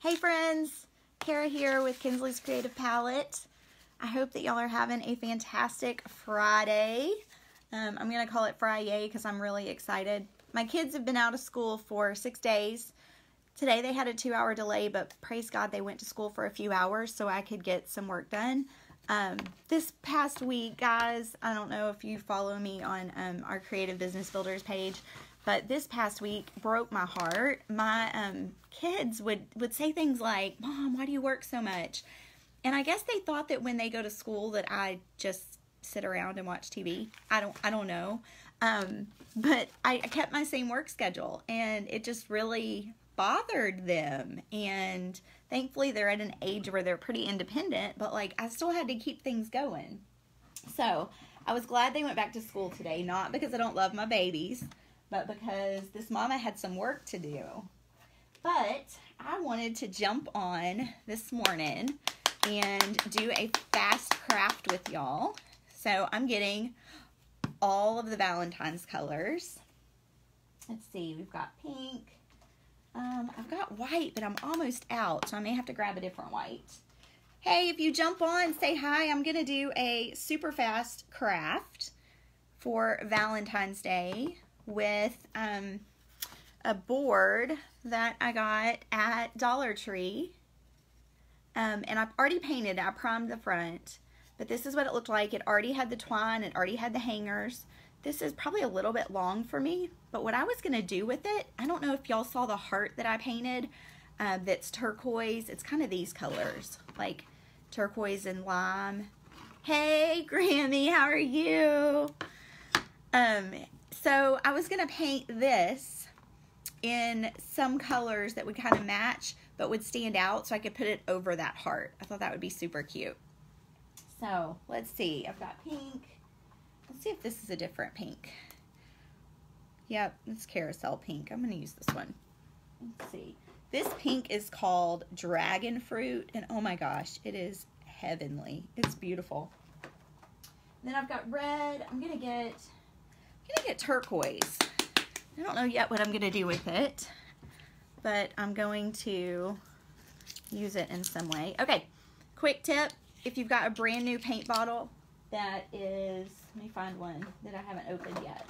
Hey friends, Kara here with Kinsley's Creative Palette. I hope that y'all are having a fantastic Friday. I'm going to call it Friday because I'm really excited. My kids have been out of school for 6 days. Today they had a 2-hour delay, but praise God they went to school for a few hours so I could get some work done. This past week, guys, I don't know if you follow me on our Creative Business Builders page, but this past week broke my heart. My kids would say things like, "Mom, why do you work so much?" And I guess they thought that when they go to school that I just sit around and watch TV. I don't know. But I kept my same work schedule, and it just really bothered them. And thankfully they're at an age where they're pretty independent, but like I still had to keep things going. So I was glad they went back to school today, not because I don't love my babies, but because this mama had some work to do. But I wanted to jump on this morning and do a fast craft with y'all. So I'm getting all of the Valentine's colors. Let's see, we've got pink. I've got white, but I'm almost out, so I may have to grab a different white. Hey, if you jump on, say hi. I'm going to do a super fast craft for Valentine's Day with a board that I got at Dollar Tree. And I've already painted it. I primed the front. But this is what it looked like. It already had the twine. It already had the hangers. This is probably a little bit long for me. But what I was going to do with it, I don't know if y'all saw the heart that I painted. That's turquoise. It's kind of these colors. Like turquoise and lime. Hey, Grammy. How are you? So I was going to paint this in some colors that would kind of match but would stand out so I could put it over that heart. I thought that would be super cute. So let's see. I've got pink. Let's see if this is a different pink. Yep, it's carousel pink. I'm going to use this one. Let's see. This pink is called Dragon Fruit, and oh my gosh, it is heavenly. It's beautiful. And then I've got red. I'm gonna get turquoise. I don't know yet what I'm gonna do with it, but I'm going to use it in some way. Okay, quick tip. If you've got a brand new paint bottle that is, let me find one that I haven't opened yet.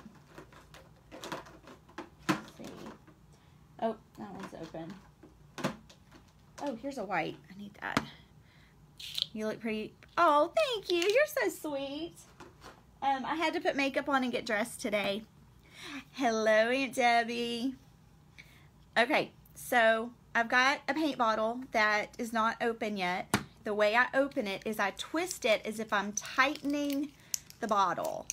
Let's see. Oh, that one's open. Oh, here's a white. I need that. You look pretty. Oh, thank you. You're so sweet. I had to put makeup on and get dressed today. Hello, Aunt Debbie. Okay, so I've got a paint bottle that is not open yet. The way I open it is I twist it as if I'm tightening the bottle,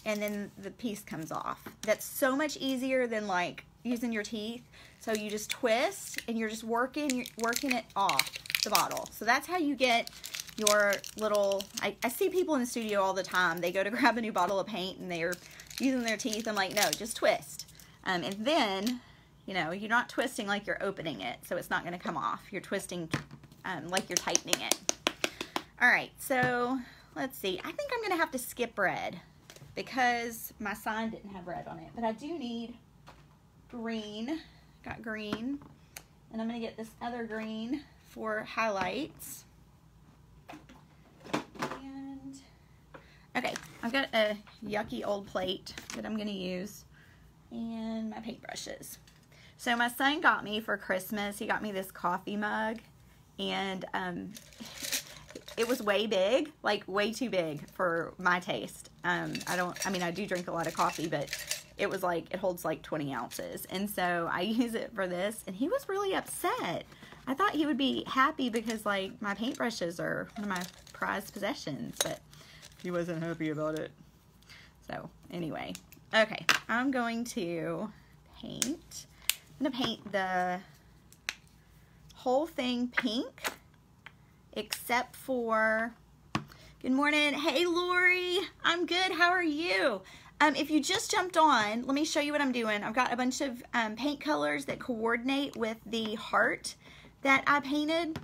and then the piece comes off. That's so much easier than like using your teeth. So you just twist and you're just working it off the bottle. So that's how you get your little, I see people in the studio all the time. They go to grab a new bottle of paint and they're using their teeth. I'm like, no, just twist. And then, you know, you're not twisting like you're opening it, so it's not going to come off. You're twisting like you're tightening it. All right, so let's see. I think I'm going to have to skip red because my sign didn't have red on it. But I do need green. Got green. And I'm going to get this other green for highlights. And okay, I've got a yucky old plate that I'm going to use and my paintbrushes. So my son got me for Christmas, he got me this coffee mug, and it was way big, like way too big for my taste. I do drink a lot of coffee, but it was like, it holds like 20 ounces. And so I use it for this, and he was really upset. I thought he would be happy because like my paintbrushes are one of my prized possessions, but he wasn't happy about it. So anyway, okay, I'm going to paint. I'm going to paint the whole thing pink, except for, good morning. Hey, Lori, I'm good. How are you? If you just jumped on, let me show you what I'm doing. I've got a bunch of paint colors that coordinate with the heart that I painted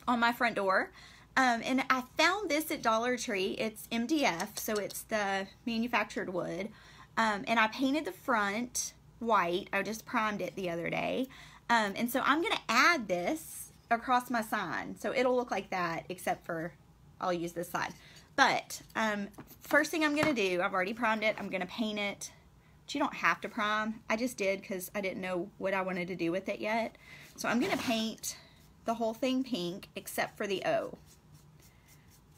on my front door. And I found this at Dollar Tree. It's MDF, so it's the manufactured wood. And I painted the front white. I just primed it the other day. And so I'm going to add this across my sign. So it'll look like that, except for I'll use this side. But first thing I'm going to do, I've already primed it. I'm going to paint it. But you don't have to prime. I just did because I didn't know what I wanted to do with it yet. So I'm going to paint the whole thing pink except for the O.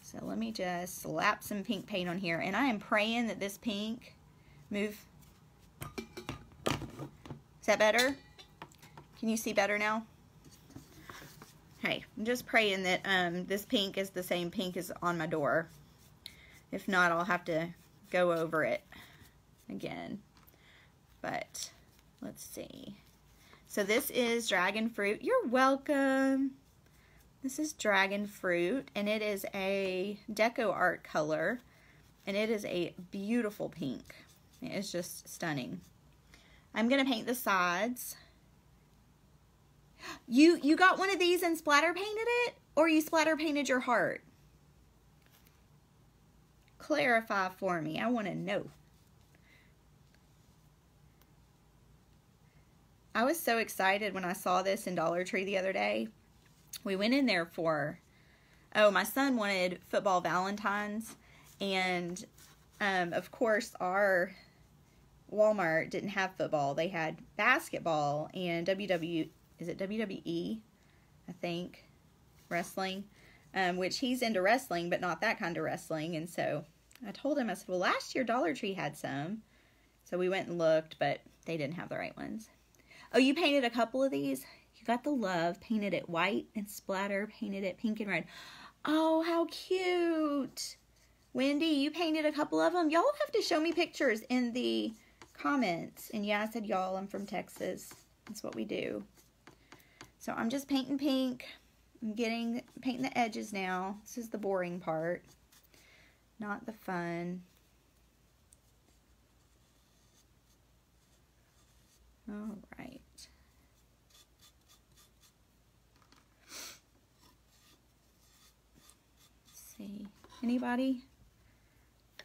So let me just slap some pink paint on here. And I am praying that this pink move. Is that better? Can you see better now? Okay, I'm just praying that this pink is the same pink as on my door. If not, I'll have to go over it again. But let's see. So this is dragon fruit. You're welcome. This is dragon fruit, and it is a deco art color, and it is a beautiful pink. It is just stunning. I'm gonna paint the sides. You got one of these and splatter painted it, or you splatter painted your heart? Clarify for me. I want to know. I was so excited when I saw this in Dollar Tree the other day. We went in there for, oh, my son wanted football Valentines, and of course our Walmart didn't have football. They had basketball and is it WWE? I think. Wrestling. Which he's into wrestling, but not that kind of wrestling. And so I told him, I said, well, last year Dollar Tree had some. So we went and looked, but they didn't have the right ones. Oh, you painted a couple of these? You got the love, painted it white and splatter, painted it pink and red. Oh, how cute. Wendy, you painted a couple of them. Y'all have to show me pictures in the comments. And yeah, I said y'all, I'm from Texas. That's what we do. So I'm just painting pink. I'm painting the edges now. This is the boring part, not the fun. All right. Let's see. Anybody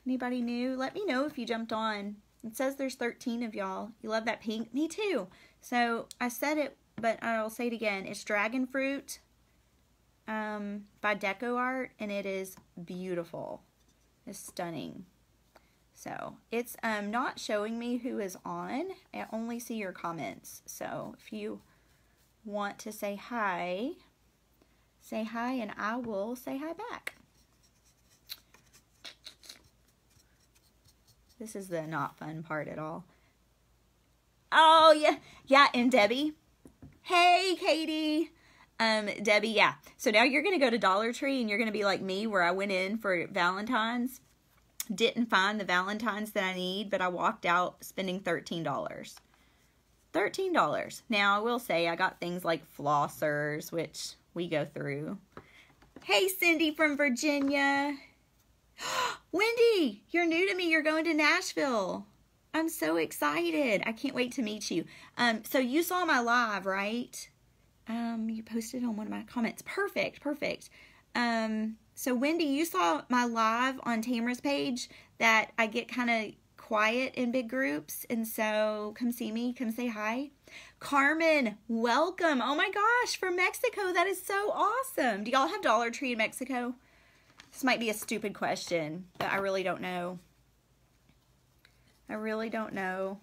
new? Let me know if you jumped on. It says there's 13 of y'all. You love that pink? Me too. So I said it, but I'll say it again. It's Dragon Fruit by Deco Art, and it is beautiful. It's stunning. So it's not showing me who is on. I only see your comments. So if you want to say hi and I will say hi back. This is the not fun part at all. Oh, yeah. Yeah, and Debbie. Hey, Katie. Debbie, yeah. So now you're going to go to Dollar Tree and you're going to be like me, where I went in for Valentine's. Didn't find the Valentine's that I need, but I walked out spending $13. $13. Now, I will say I got things like flossers, which we go through. Hey, Cindy from Virginia. Wendy, you're new to me. You're going to Nashville. I'm so excited. I can't wait to meet you. So you saw my live, right? You posted on one of my comments. Perfect. So Wendy, you saw my live on Tamara's page that I get kind of quiet in big groups. And so come see me. Come say hi. Carmen, welcome. Oh my gosh, from Mexico. That is so awesome. Do y'all have Dollar Tree in Mexico? This might be a stupid question, but I really don't know. I really don't know.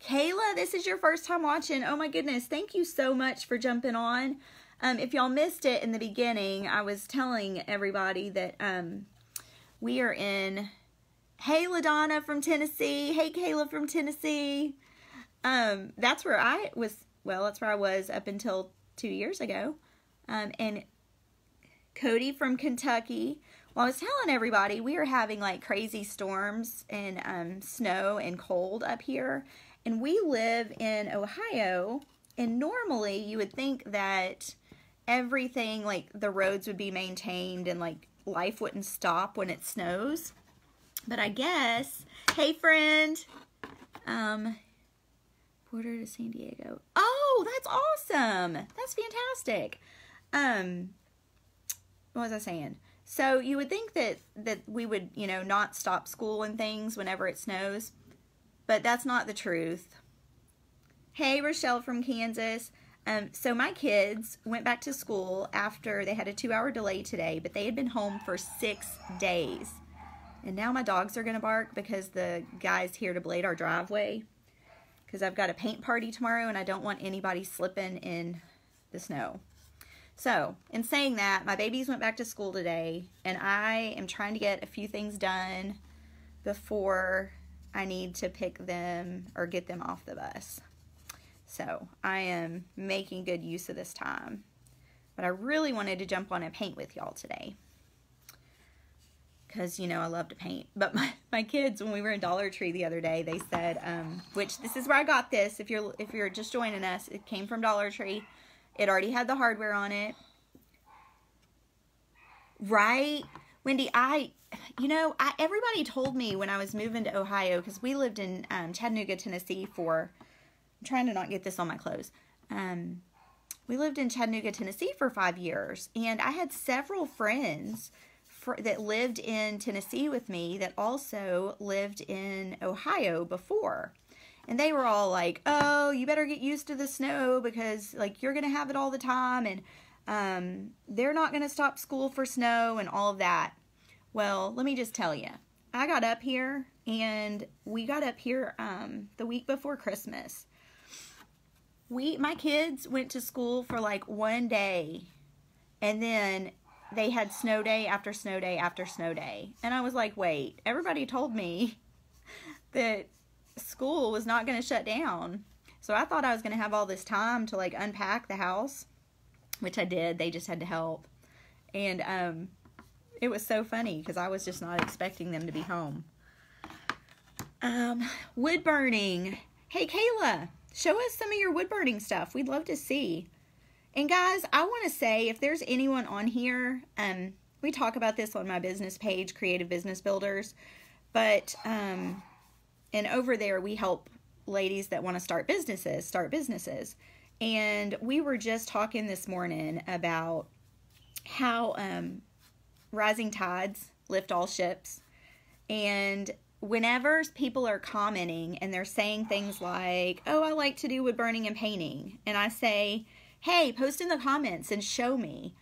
Kayla, this is your first time watching. Oh my goodness. Thank you so much for jumping on. If y'all missed it in the beginning, I was telling everybody that we are in... Hey, LaDonna from Tennessee. Hey, Kayla from Tennessee. That's where I was... Well, that's where I was up until 2 years ago. And Cody from Kentucky. Well, I was telling everybody we are having like crazy storms and snow and cold up here. And we live in Ohio, and normally you would think that everything, like the roads would be maintained and like life wouldn't stop when it snows. But I guess, hey friend, Porter to San Diego. Oh, that's awesome. That's fantastic. What was I saying? So you would think that we would, you know, not stop school and things whenever it snows. But that's not the truth. Hey, Rochelle from Kansas. So my kids went back to school after they had a 2-hour delay today, but they had been home for 6 days. And now my dogs are going to bark because the guy's here to blade our driveway. Because I've got a paint party tomorrow and I don't want anybody slipping in the snow. So, in saying that, my babies went back to school today, and I am trying to get a few things done before I need to pick them or get them off the bus. So, I am making good use of this time. But I really wanted to jump on and paint with y'all today. Because, you know, I love to paint. But my kids, when we were in Dollar Tree the other day, they said, which this is where I got this. If you're just joining us, it came from Dollar Tree. It already had the hardware on it. Right? Wendy, everybody told me when I was moving to Ohio, because we lived in Chattanooga, Tennessee I'm trying to not get this on my clothes. We lived in Chattanooga, Tennessee for 5 years. And I had several friends that lived in Tennessee with me that also lived in Ohio before. And they were all like, oh, you better get used to the snow because, like, you're going to have it all the time. And they're not going to stop school for snow and all of that. Well, let me just tell you. I got up here, and we got up here the week before Christmas. My kids went to school for, like, 1 day. And then they had snow day after snow day after snow day. And I was like, wait, everybody told me that school was not going to shut down. So I thought I was going to have all this time to like unpack the house, which I did. They just had to help. And it was so funny because I was just not expecting them to be home. Wood burning. Hey, Kayla, show us some of your wood burning stuff. We'd love to see. And guys, I want to say, if there's anyone on here, we talk about this on my business page, Creative Business Builders, but and over there, we help ladies that want to start businesses. And we were just talking this morning about how rising tides lift all ships. And whenever people are commenting and they're saying things like, oh, I like to do wood burning and painting. And I say, hey, post in the comments and show me.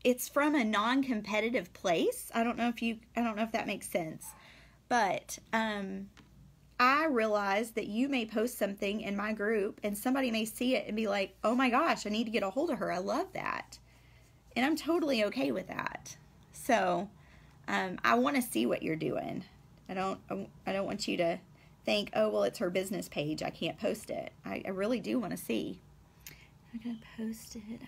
It's from a non-competitive place. I don't know if that makes sense. But I realize that you may post something in my group and somebody may see it and be like, oh my gosh, I need to get a hold of her. I love that. And I'm totally okay with that. So I want to see what you're doing. I don't want you to think, oh, well, it's her business page. I can't post it. I really do want to see. I'm going to post it.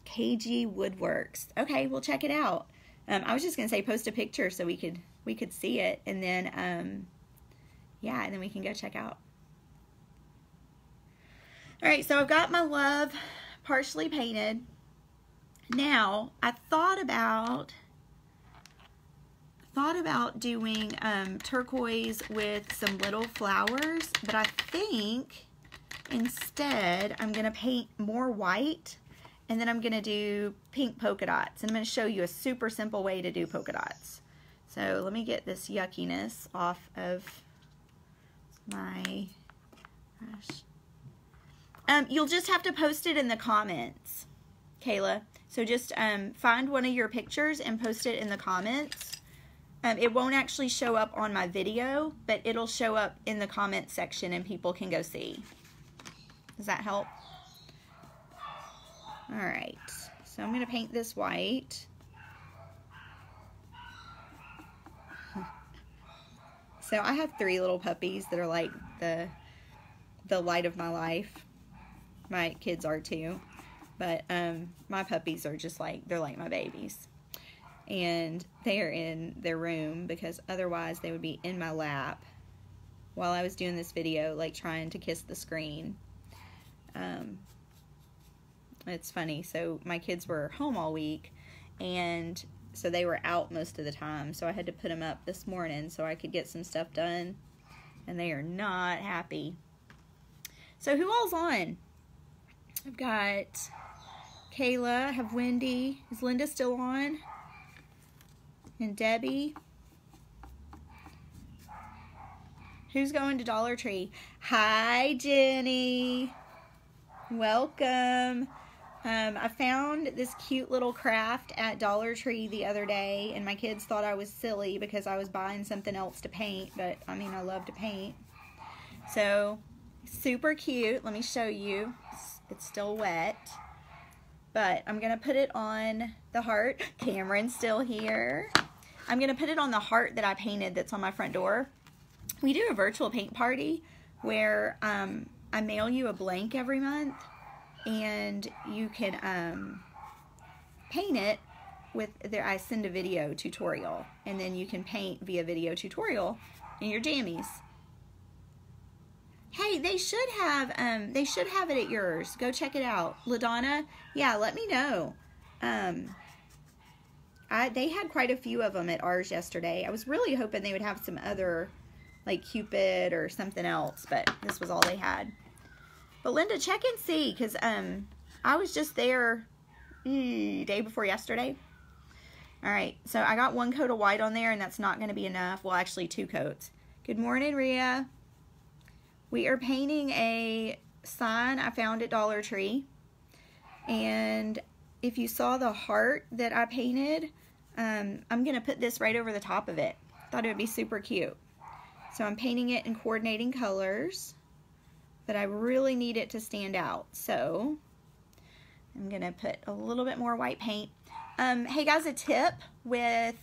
KG Woodworks. Okay, we'll check it out. I was just gonna say post a picture so we could see it, and then yeah, and then we can go check out. All right, so I've got my love partially painted. Now I thought about doing turquoise with some little flowers, but I think instead I'm gonna paint more white. And then I'm going to do pink polka dots. And I'm going to show you a super simple way to do polka dots. So let me get this yuckiness off of my brush. You'll just have to post it in the comments, Kayla. So just find one of your pictures and post it in the comments. It won't actually show up on my video, but it'll show up in the comment section and people can go see. Does that help? Alright, so I'm going to paint this white. So I have 3 little puppies that are like the light of my life. My kids are too. But my puppies are just like, they're like my babies. And they are in their room because otherwise they would be in my lap while I was doing this video, like trying to kiss the screen. It's funny. So my kids were home all week, and so they were out most of the time. So I had to put them up this morning so I could get some stuff done, and they are not happy. So who all's on? I've got Kayla, I have Wendy. Is Linda still on? And Debbie. Who's going to Dollar Tree? Hi, Jenny. Welcome. I found this cute little craft at Dollar Tree the other day, and my kids thought I was silly because I was buying something else to paint, but I mean, I love to paint. So, super cute. Let me show you. It's still wet, but I'm going to put it on the heart. Cameron's still here. I'm going to put it on the heart that I painted that's on my front door. We do a virtual paint party where I mail you a blank every month, and you can paint it with, I send a video tutorial, and then you can paint via video tutorial in your jammies. Hey, they should have it at yours. Go check it out. LaDonna, yeah, let me know. They had quite a few of them at ours yesterday. I was really hoping they would have some other, like Cupid or something else, but this was all they had. But Linda, check and see, because I was just there day before yesterday. All right, so I got one coat of white on there, and that's not going to be enough. Well, actually 2 coats. Good morning, Rhea. We are painting a sign I found at Dollar Tree, and if you saw the heart that I painted, I'm going to put this right over the top of it. Thought it would be super cute. So I'm painting it in coordinating colors, but I really need it to stand out. So I'm going to put a little bit more white paint. Hey guys, a tip with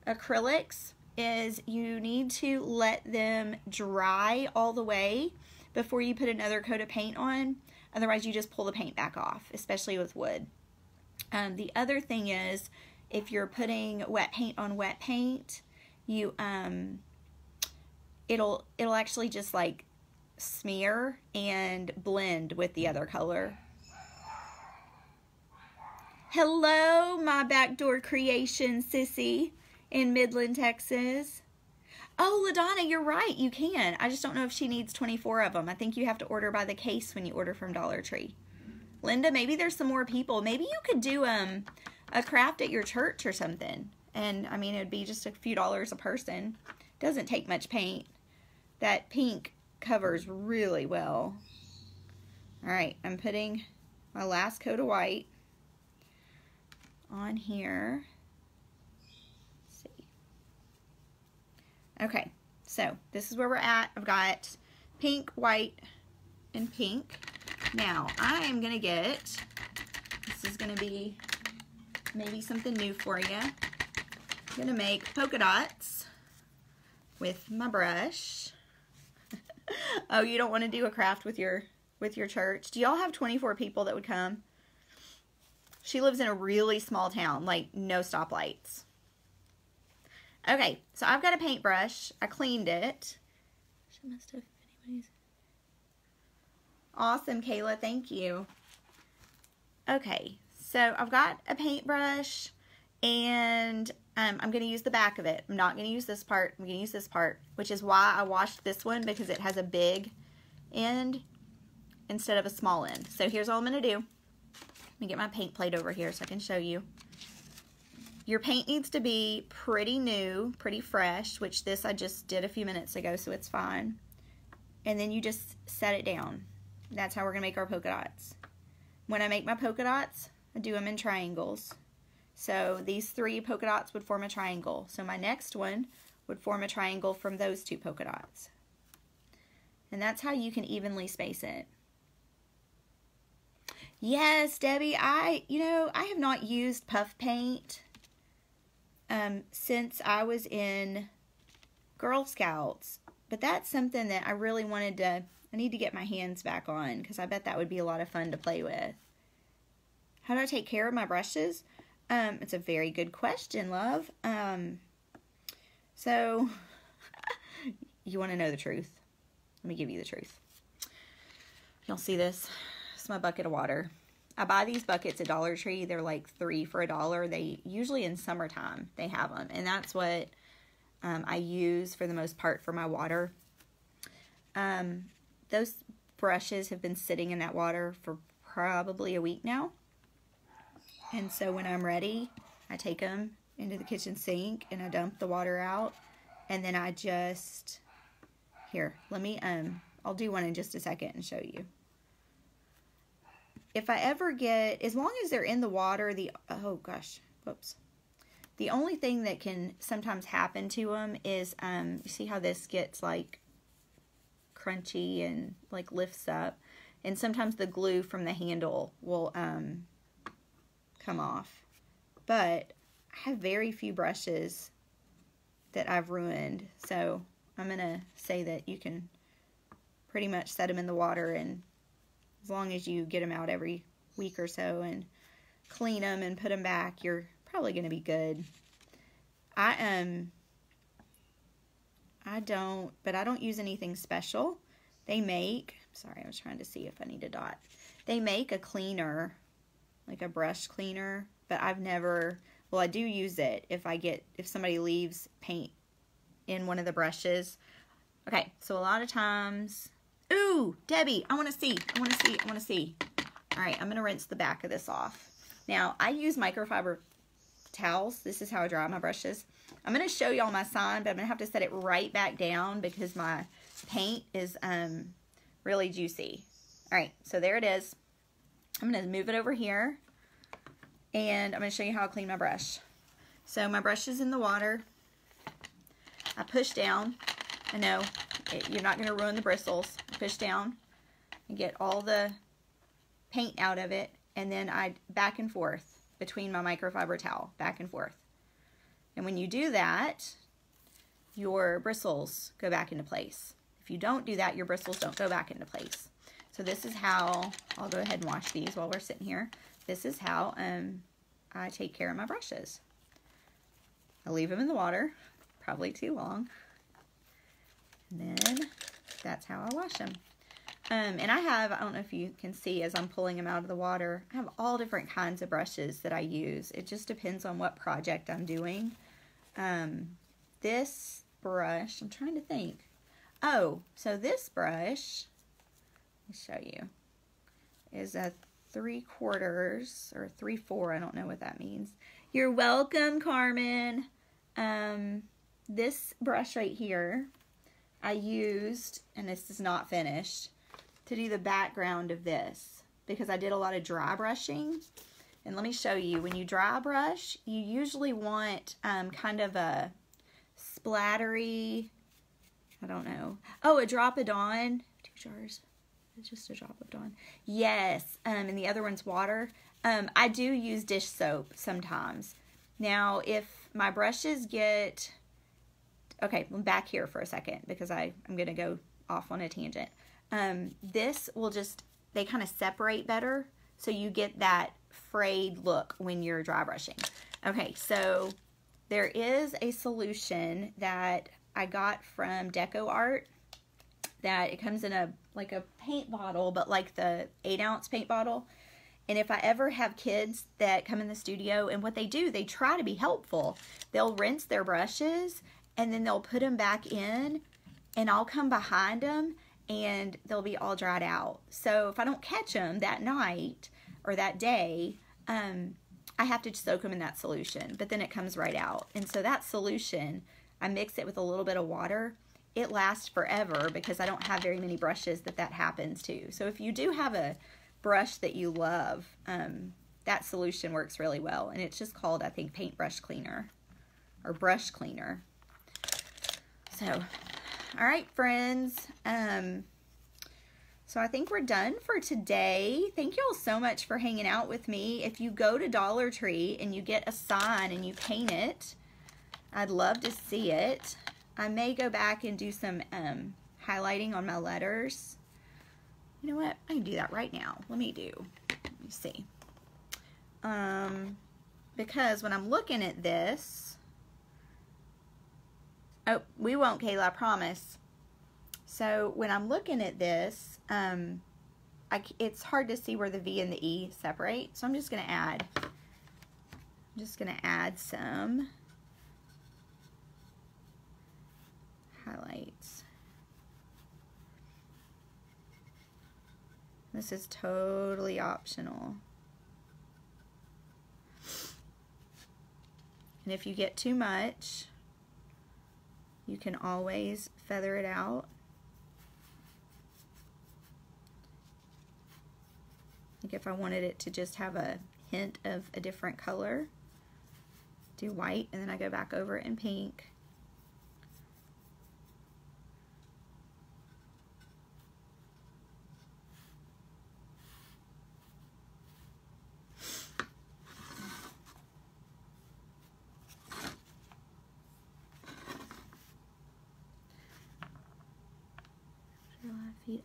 acrylics is you need to let them dry all the way before you put another coat of paint on. Otherwise you just pull the paint back off, especially with wood. The other thing is, if you're putting wet paint on wet paint, you it'll actually just like smear and blend with the other color. Hello, my backdoor creation, Sissy, in Midland, Texas. Oh, LaDonna, you're right, you can. I just don't know if she needs 24 of them. I think you have to order by the case when you order from Dollar Tree. Linda, maybe there's some more people. Maybe you could do a craft at your church or something. And, I mean, it would be just a few dollars a person. Doesn't take much paint. That pink covers really well. All right, I'm putting my last coat of white on here. Let's see. Okay, so this is where we're at. I've got pink, white, and pink. Now, I am going to get, this is going to be maybe something new for you. I'm going to make polka dots with my brush. Oh, you don't want to do a craft with your church? Do y'all have 24 people that would come? She lives in a really small town, like no stoplights. Okay, so I've got a paintbrush. I cleaned it. She must have, anybody's. Awesome, Kayla, thank you. Okay, so I've got a paintbrush, and I'm going to use the back of it. I'm not going to use this part. I'm going to use this part, which is why I washed this one, because it has a big end instead of a small end. So here's all I'm going to do. Let me get my paint plate over here so I can show you. Your paint needs to be pretty new, pretty fresh, which this I just did a few minutes ago, so it's fine. And then you just set it down. That's how we're going to make our polka dots. When I make my polka dots, I do them in triangles. So these 3 polka dots would form a triangle. So my next one would form a triangle from those 2 polka dots. And that's how you can evenly space it. Yes, Debbie, I have not used puff paint since I was in Girl Scouts. But that's something that I really wanted to, I need to get my hands back on, because I bet that would be a lot of fun to play with. How do I take care of my brushes? It's a very good question, love. So, you want to know the truth? Let me give you the truth. Y'all see this? This is my bucket of water. I buy these buckets at Dollar Tree. They're like 3 for $1. They usually in summertime they have them, and that's what I use for the most part for my water. Those brushes have been sitting in that water for probably a week now. And so when I'm ready, I take them into the kitchen sink and I dump the water out. And then I just, here, let me, I'll do one in just a second and show you. If I ever get, as long as they're in the water, oh gosh, whoops. The only thing that can sometimes happen to them is, you see how this gets like crunchy and like lifts up, and sometimes the glue from the handle will come off. But I have very few brushes that I've ruined, so I'm gonna say that you can pretty much set them in the water, and as long as you get them out every week or so and clean them and put them back, you're probably gonna be good. I don't use anything special. They make, sorry, I was trying to see if I need a dot. They make a cleaner, like a brush cleaner, but I've never, well, I do use it if somebody leaves paint in one of the brushes. Okay, so a lot of times, ooh, Debbie, I want to see. All right, I'm going to rinse the back of this off. Now, I use microfiber towels. This is how I dry my brushes. I'm going to show y'all my sign, but I'm going to have to set it right back down because my paint is really juicy. All right, so there it is. I'm going to move it over here, and I'm going to show you how I clean my brush. So my brush is in the water. I push down. I know you're not going to ruin the bristles. Push down and get all the paint out of it, and then I back and forth between my microfiber towel, back and forth. And when you do that, your bristles go back into place. If you don't do that, your bristles don't go back into place. So this is how, I'll go ahead and wash these while we're sitting here. This is how I take care of my brushes. I leave them in the water, probably too long. And then that's how I wash them. And I don't know if you can see as I'm pulling them out of the water, I have all different kinds of brushes that I use. It just depends on what project I'm doing. This brush, I'm trying to think. Oh, so this brush, let me show you, is a 3/4 or 3/4, I don't know what that means. You're welcome, Carmen. This brush right here, I used, and this is not finished, to do the background of this because I did a lot of dry brushing. And let me show you, when you dry brush, you usually want kind of a splattery, I don't know. Oh, a drop of Dawn. 2 jars. It's just a drop of Dawn. Yes, and the other one's water. I do use dish soap sometimes. Now, if my brushes get, okay, I'm back here for a second because I'm going to go off on a tangent. This will just, they kind of separate better, so you get that frayed look when you're dry brushing. Okay, so there is a solution that I got from Deco Art that it comes in like a paint bottle, but like the 8-ounce paint bottle. And if I ever have kids that come in the studio, and what they do, they try to be helpful. They'll rinse their brushes and then they'll put them back in, and I'll come behind them and they'll be all dried out. So if I don't catch them that night or that day, I have to soak them in that solution, but then it comes right out. And so that solution, I mix it with a little bit of water. It lasts forever because I don't have very many brushes that happens to. So if you do have a brush that you love, that solution works really well. And it's just called, I think, paintbrush cleaner or brush cleaner. So, all right, friends. So I think we're done for today. Thank you all so much for hanging out with me. If you go to Dollar Tree and you get a sign and you paint it, I'd love to see it. I may go back and do some highlighting on my letters. You know what? I can do that right now. Let me see. Because when I'm looking at this, oh, we won't, Kayla, I promise. So when I'm looking at this, it's hard to see where the V and the E separate. So I'm just going to add some highlights. This is totally optional. And if you get too much, you can always feather it out. Like if I wanted it to just have a hint of a different color, do white, and then I go back over it in pink.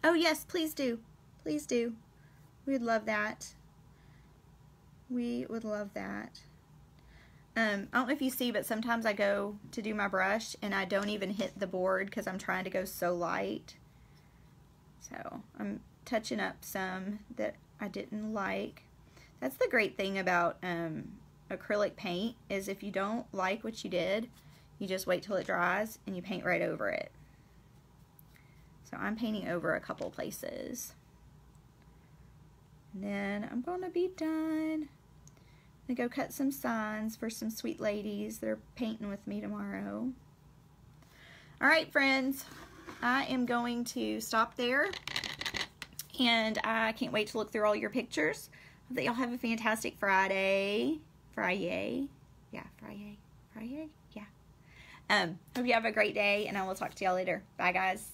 Oh yes, please do. Please do. We would love that. We would love that. I don't know if you see, but sometimes I go to do my brush and I don't even hit the board because I'm trying to go so light. So I'm touching up some that I didn't like. That's the great thing about acrylic paint, is if you don't like what you did, you just wait till it dries and you paint right over it. So I'm painting over a couple places. And then I'm gonna be done. I'm gonna go cut some signs for some sweet ladies that are painting with me tomorrow. All right, friends, I am going to stop there, and I can't wait to look through all your pictures. Hope that y'all have a fantastic Friday. Friday? Yeah, Friday. Friday? Yeah. Hope you have a great day, and I will talk to y'all later. Bye, guys.